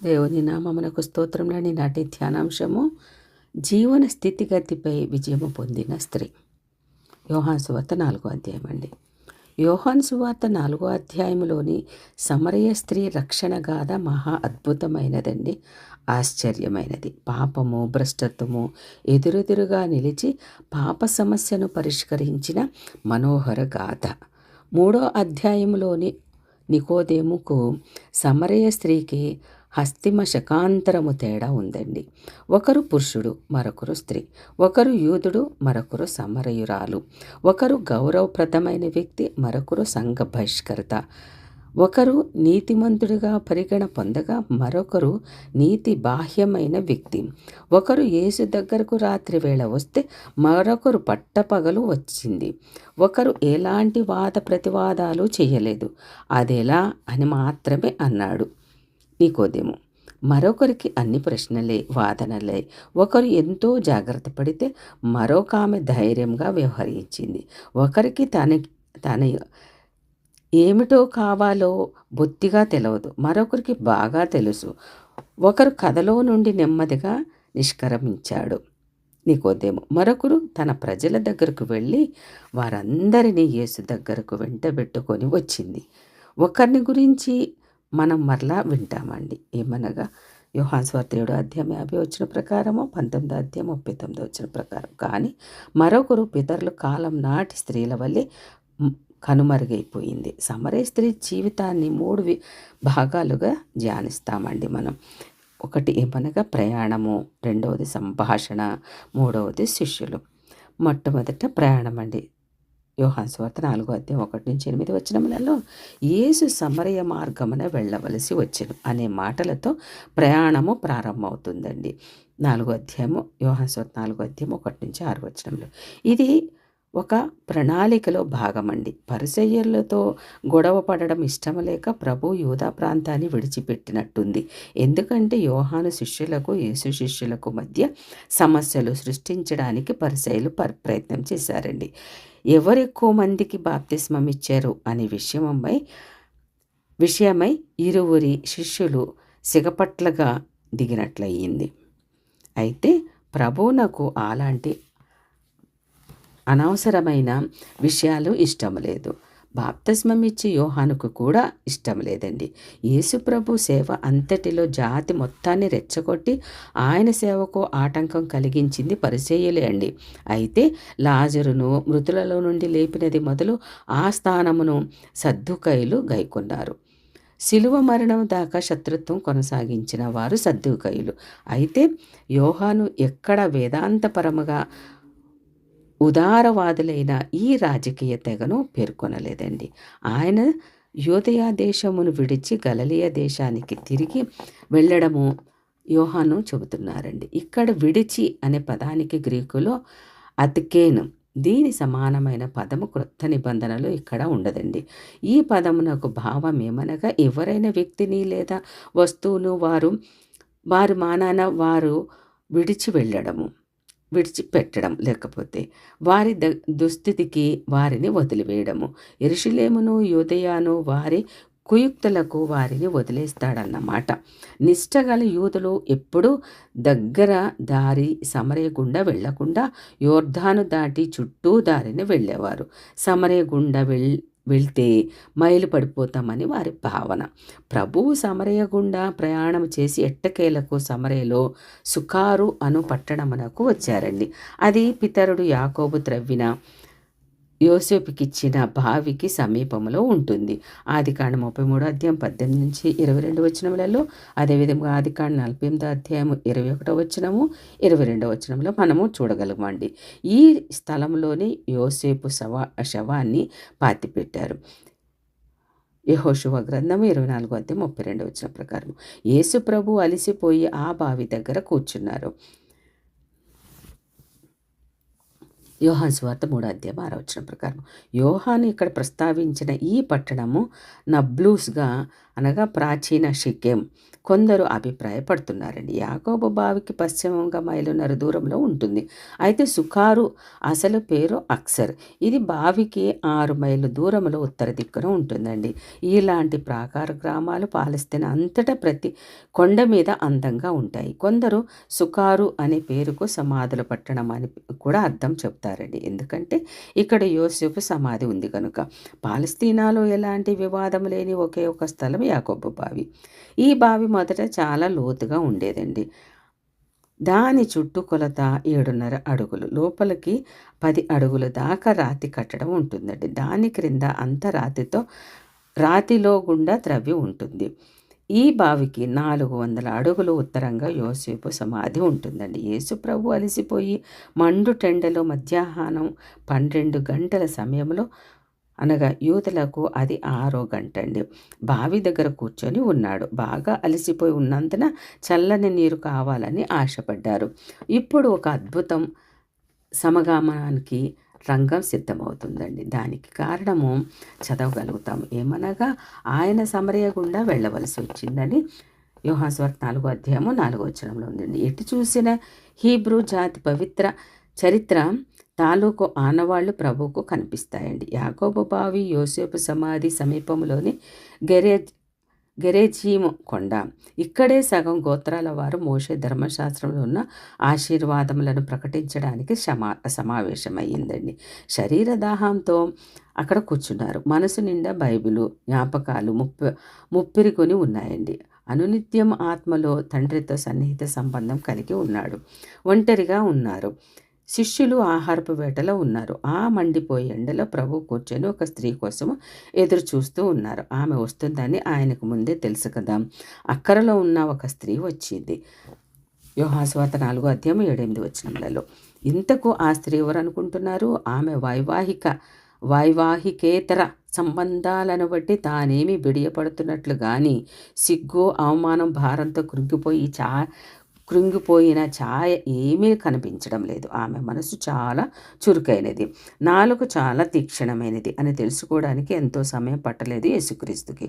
దేవుని నామమునకు స్తోత్రంలోని నాటి ధ్యానాంశము జీవన స్థితిగతిపై విజయము పొందిన స్త్రీ. యోహాను సువార్త 4వ అధ్యాయం అండి. యోహాను సువార్త 4వ అధ్యాయంలోని సమరయ స్త్రీ రక్షణ గాథ మహా అద్భుతమైనదండి, ఆశ్చర్యమైనది. పాపము, భ్రష్టత్వము ఎదురెదురుగా నిలిచి పాప సమస్యను పరిష్కరించిన మనోహర గాథ. 3వ అధ్యాయంలోని నికోదేముకు సమరయ స్త్రీకి హస్తిమ శకాంతరము తేడా ఉందండి. ఒకరు పురుషుడు, మరొకరు స్త్రీ. ఒకరు యూదుడు, మరొకరు సమరయురాలు. ఒకరు గౌరవప్రదమైన వ్యక్తి, మరొకరు సంఘ బహిష్కర్త. ఒకరు నీతిమంతుడిగా పరిగణ పొందగా మరొకరు నీతి బాహ్యమైన వ్యక్తి. ఒకరు యేసు దగ్గరకు రాత్రి వేళ వస్తే మరొకరు పట్టపగలు వచ్చింది. ఒకరు ఎలాంటి వాద ప్రతివాదాలు చేయలేదు. అదెలా అని మాత్రమే అన్నాడు నికోదేము. మరొకరికి అన్ని ప్రశ్నలే, వాదనలే. ఒకరు ఎంతో జాగ్రత్త పడితే మరొక ఆమె ధైర్యంగా వ్యవహరించింది. ఒకరికి తన ఏమిటో కావాలో బొత్తిగా తెలియదు, మరొకరికి బాగా తెలుసు. ఒకరు కథలో నుండి నెమ్మదిగా నిష్క్రమించాడు నికోదేము. మరొకరు తన ప్రజల దగ్గరకు వెళ్ళి వారందరినీ యేసు దగ్గరకు వెంటబెట్టుకొని వచ్చింది. ఒకరిని గురించి మనం మరలా వింటామండి. ఏమనగా యోహాను సువార్త 7వ అధ్యాయం 50 వచ్చిన ప్రకారము, 19వ అధ్యాయం 39 వచ్చిన ప్రకారం. కానీ మరొకరు పితరుల కాలం నాటి స్త్రీల వల్లే కనుమరుగైపోయింది. సమరయ స్త్రీ జీవితాన్ని 3 భాగాలుగా ధ్యానిస్తామండి మనం. ఒకటి ఏమనగా ప్రయాణము, రెండవది సంభాషణ, మూడవది శిష్యులు. మొట్టమొదట ప్రయాణం అండి. యోహాను సువార్త 4వ అధ్యాయం 1-8 వచనములలో యేసు సమరయ మార్గమున వెళ్ళవలసి వచ్చెను అనే మాటలతో ప్రయాణము ప్రారంభమవుతుందండి. 4వ అధ్యాయము యోహాను సువార్త 4వ అధ్యాయం 1-6 వచనంలో. ఇది ఒక ప్రణాళికలో భాగమండి. పరిసయ్యులతో గొడవ పడడం ఇష్టం లేక ప్రభు యూదా ప్రాంతాన్ని విడిచిపెట్టినట్టుంది. ఎందుకంటే యోహాను శిష్యులకు, యేసు శిష్యులకు మధ్య సమస్యలు సృష్టించడానికి పరిసయ్యులు ప్రయత్నం చేశారండి. ఎవరు ఎక్కువ మందికి బాప్తిస్మం ఇచ్చారు అనే విషయమై ఇరువురి శిష్యులు సిగపట్లగా దిగినట్లయింది. అయితే ప్రభువునకు అలాంటి అనవసరమైన విషయాలు ఇష్టం లేదు. బాప్తిస్మం ఇచ్చి యోహానుకు కూడా ఇష్టం లేదండి. యేసు ప్రభు సేవ అంతటిలో జాతి మొత్తాన్ని రెచ్చగొట్టి ఆయన సేవకు ఆటంకం కలిగించింది పరిసయ్యులే అండి. అయితే లాజరును మృతులలో నుండి లేపినది మొదలు ఆ స్థానమును సద్దూకయులు గైకొన్నారు. శిలువ మరణం దాకా శత్రుత్వం కొనసాగించిన వారు సద్దూకయులు. అయితే యోహాను ఎక్కడ వేదాంతపరముగా ఉదారవాదులైన ఈ రాజకీయ తెగను పేర్కొనలేదండి. ఆయన యూదయ దేశమును విడిచి గలిలయ దేశానికి తిరిగి వెళ్ళడము యోహాను చెబుతున్నారండి. ఇక్కడ విడిచి అనే పదానికి గ్రీకులో అతికేను, దీని సమానమైన పదము క్రొత్త నిబంధనలో ఇక్కడ ఉండదండి. ఈ పదమునకు భావం ఏమనగా ఎవరైన వ్యక్తిని లేదా వస్తువును వారు మానాన వారు విడిచి వెళ్ళడము, విడిచిపెట్టడం, లేకపోతే వారి దుస్థితికి వారిని వదిలివేయడము. యెరూషలేమును యూదయను వారి కుయుక్తులకు వారిని వదిలేస్తాడన్నమాట. నిష్టగల యూదులు ఎప్పుడూ దగ్గర దారి సమరయ గుండా వెళ్లకుండా యోర్దాను దాటి చుట్టూ దారిని వెళ్ళేవారు. సమరయ గుండా వెళ్తే మైలు పడిపోతామని వారి భావన. ప్రభువు సమరయ గుండా ప్రయాణం చేసి ఎట్టకేలకు సమరయలో సుకారు అను పట్టణమునకు వచ్చారండి. అది పితరుడు యాకోబు త్రవ్విన యోసేపుకిచ్చిన బావికి సమీపంలో ఉంటుంది. ఆదికాండం 33వ అధ్యాయం 18-22 వచనములలో, అదేవిధంగా ఆదికాండం 48వ అధ్యాయం 21వ వచనము, 22వ వచనంలో మనము చూడగలమండి. ఈ స్థలంలోని యోసేపు శవాన్ని పాతిపెట్టారు. యెహోషువ గ్రంథము 24వ అధ్యాయం 32వ వచనం ప్రకారం యేసు ప్రభు అలిసిపోయి ఆ బావి దగ్గర కూర్చున్నారు. యోహాను సువార్త 3వ అధ్యాయం 6వ వచనం ప్రకారం యోహాను ఇక్కడ ప్రస్తావించిన ఈ పట్టణము నబ్లూస్గా అనగా ప్రాచీన షికెం. కొందరు అభిప్రాయపడుతున్నారండి. యాకోబు బావికి పశ్చిమంగా మైలున్నర దూరంలో ఉంటుంది. అయితే సుకారు అసలు పేరు అక్సర్. ఇది బావికి 6 మైళ్ళు దూరంలో ఉత్తర దిక్కున ఉంటుందండి. ఇలాంటి ప్రాకార గ్రామాలు పాలస్తీనా అంతటా ప్రతి కొండ మీద అందంగా ఉంటాయి. కొందరు సుకారు అనే పేరుకు సమాధుల పట్టణం అని కూడా అర్థం చెప్తారండి. ఎందుకంటే ఇక్కడ యోసేపు సమాధి ఉంది కనుక. పాలస్తీనాలో ఎలాంటి వివాదం లేని ఒకే ఒక స్థలం యాకోబు బావి. ఈ బావి మొదట చాలా లోతుగా ఉండేదండి. దాని చుట్టుకొలత 7.5 అడుగులు, లోపలికి 10 అడుగుల దాకా రాతి కట్టడం ఉంటుందండి. దాని క్రింద అంత రాతిలో గుండా త్రవ్వి ఉంటుంది. ఈ బావికి 400 అడుగులు ఉత్తరంగా యోసేపు సమాధి ఉంటుందండి. యేసు ప్రభు అలసిపోయి మండు టెండలో మధ్యాహ్నం 12 గంటల సమయంలో, అనగా యూదులకు అది 6వ గంట అండి, బావి దగ్గర కూర్చొని ఉన్నాడు. బాగా అలసిపోయి ఉన్నందున చల్లని నీరు కావాలని ఆశపడ్డారు. ఇప్పుడు ఒక అద్భుతం సమగమనానికి రంగం సిద్ధమవుతుందండి. దానికి కారణము చదవగలుగుతాం. ఏమనగా ఆయన సమరయ గుండా వెళ్ళవలసి వచ్చిందని యోహాను సువార్త 4వ అధ్యాయము 4వ వచనంలో ఉందండి. ఎటు చూసిన హీబ్రూ జాతి పవిత్ర చరిత్ర తాలూకు ఆనవాళ్లు ప్రభువుకు కనిపిస్తాయండి. యాకోబు బావి యోసేపు సమాధి సమీపంలోని గెరెజీము కొండ. ఇక్కడే సగం గోత్రాల వారు మోషే ధర్మశాస్త్రంలో ఉన్న ఆశీర్వాదములను ప్రకటించడానికి సమావేశమయ్యిందండి. శరీర దాహంతో అక్కడ కూర్చున్నారు. మనసు నిండా బైబిలు జ్ఞాపకాలు ముప్పిరికొని ఉన్నాయండి. అనునిత్యం ఆత్మలో తండ్రితో సన్నిహిత సంబంధం కలిగి ఉన్నాడు. ఒంటరిగా ఉన్నారు. శిష్యులు ఆహారపు వేటలో ఉన్నారు. ఆ మండిపోయే ఎండలో ప్రభు కూర్చొని ఒక స్త్రీ కోసం ఎదురు చూస్తూ ఉన్నారు. ఆమె వస్తుందని ఆయనకు ముందే తెలుసు కదా. అక్కరలో ఉన్న ఒక స్త్రీ వచ్చింది. యోహాను సువార్త 4వ అధ్యాయం 7-8 వచనములలో. ఇంతకు ఆ స్త్రీ ఎవరు అనుకుంటున్నారు? ఆమె వైవాహికేతర సంబంధాలను బట్టి తానేమి బిడియపడుతున్నట్లు కానీ సిగ్గు అవమానం భారంతో కృంగిపోయిన ఛాయ ఏమీ కనిపించడం లేదు. ఆమె మనసు చాలా చురుకైనది, నాలుక చాలా తీక్షణమైనది అని తెలుసుకోవడానికి ఎంతో సమయం పట్టలేదు యేసుక్రీస్తుకి.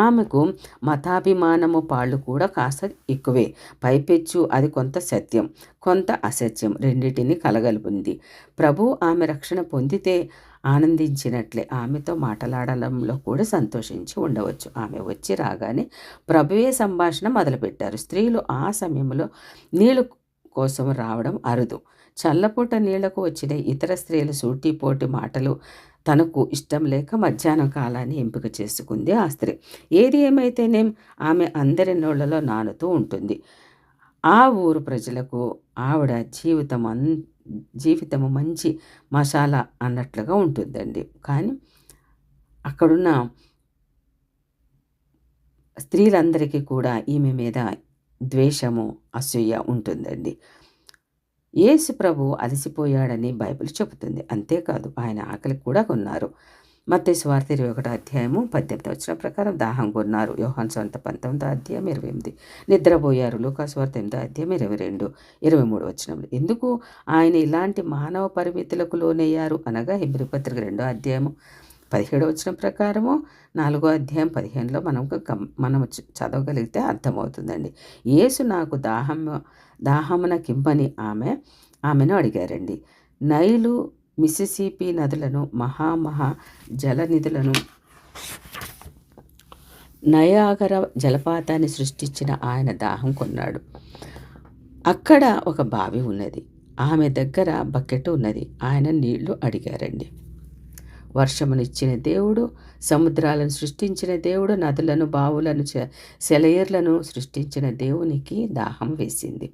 ఆమెకు మతాభిమానము పాళ్ళు కూడా కాస్త ఎక్కువే. పైపెచ్చు అది కొంత సత్యం కొంత అసత్యం రెండింటినీ కలగలిపింది. ప్రభు ఆమె రక్షణ పొందితే ఆనందించినట్లే ఆమెతో మాట్లాడడంలో కూడా సంతోషించి ఉండవచ్చు. ఆమె వచ్చి రాగానే ప్రభువే సంభాషణ మొదలుపెట్టారు. స్త్రీలు ఆ సమయంలో నీళ్ళు కోసం రావడం అరుదు. చల్లపూట నీళ్లకు వచ్చిన ఇతర స్త్రీలు సూటిపోటి మాటలు తనకు ఇష్టం లేక మధ్యాహ్నం కాలాన్ని ఎంపిక చేసుకుంది ఆ స్త్రీ. ఏది ఏమైతేనేం ఆమె అందరి నోళ్లలో నానుతూ ఉంటుంది. ఆ ఊరు ప్రజలకు ఆవిడ జీవితము మంచి మసాలా అన్నట్లుగా ఉంటుందండి. కానీ అక్కడున్న స్త్రీలందరికీ కూడా ఈమె మీద ద్వేషము అసూయ ఉంటుందండి. యేసు ప్రభు అలసిపోయాడని బైబిల్ చెబుతుంది. అంతేకాదు ఆయన ఆకలి కూడా కొన్నారు. మత్తయి సువార్త 21వ అధ్యాయము 18వ వచనం ప్రకారం దాహం కొన్నారు. యోహాను సువార్త 19వ అధ్యాయం 28. నిద్రపోయారు. లూకా సువార్త 8వ అధ్యాయం 22, 23 వచనములు. ఎందుకు ఆయన ఇలాంటి మానవ పరిమితులకు లోనయ్యారు అనగా హెబ్రీ పత్రిక 2వ అధ్యాయము 17వ వచనం ప్రకారము 4వ అధ్యాయం 15లో మనం చదవగలిగితే అర్థమవుతుందండి. యేసు నాకు దాహమున కింపని ఆమెను అడిగారండి. నైలు మిసిసిపి నదులను మహా జలనిధులను నయాగర జలపాతాన్ని సృష్టించిన ఆయన దాహం కొన్నాడు. అక్కడ ఒక బావి ఉన్నది. ఆమె దగ్గర బకెట్ ఉన్నది. ఆయన నీళ్లు అడిగారండి. వర్షమునిచ్చిన దేవుడు, సముద్రాలను సృష్టించిన దేవుడు, నదులను బావులను సెలయేర్లను సృష్టించిన దేవునికి దాహం వేసింది.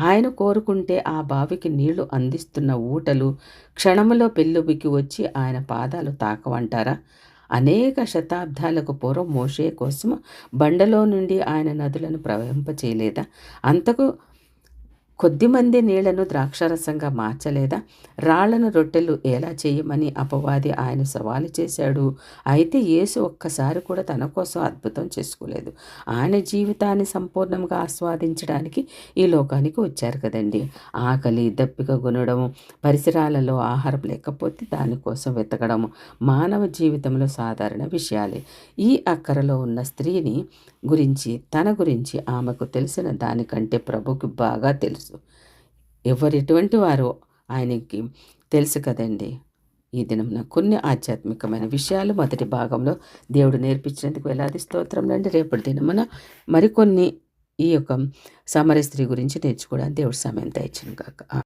ఆయన కోరుకుంటే ఆ బావికి నీళ్లు అందిస్తున్న ఊటలు క్షణములో పెళ్ళుబికి వచ్చి ఆయన పాదాలు తాకవంటారా? అనేక శతాబ్దాలకు పూర్వం మోషే కోసం బండలో నుండి ఆయన నదులను ప్రవహింపచేయలేదా? అంతకు కొద్దిమంది నీళ్లను ద్రాక్షారసంగా మార్చలేదా? రాళ్లను రొట్టెలు ఎలా చేయమని అపవాది ఆయన సవాలు చేశాడు. అయితే యేసు ఒక్కసారి కూడా తన కోసం అద్భుతం చేసుకోలేదు. ఆయన జీవితాన్ని సంపూర్ణంగా ఆస్వాదించడానికి ఈ లోకానికి వచ్చారు కదండి. ఆకలి, దప్పిక కొనడము, పరిసరాలలో ఆహారం లేకపోతే దానికోసం వెతకడము మానవ జీవితంలో సాధారణ విషయాలే. ఈ అక్కరలో ఉన్న స్త్రీని గురించి, తన గురించి ఆమెకు తెలిసిన దానికంటే ప్రభుకి బాగా తెలుసు. ఎటువంటి వారో ఆయనకి తెలుసు కదండి. ఈ దినం కొన్ని ఆధ్యాత్మికమైన విషయాలు మొదటి భాగంలో దేవుడు నేర్పించినందుకు వేలాది స్తోత్రములండి. రేపటి దినమున మరికొన్ని ఈ యొక్క సమర స్త్రీ గురించి నేర్చుకోవడానికి దేవుడు సమయం దయచును గాక.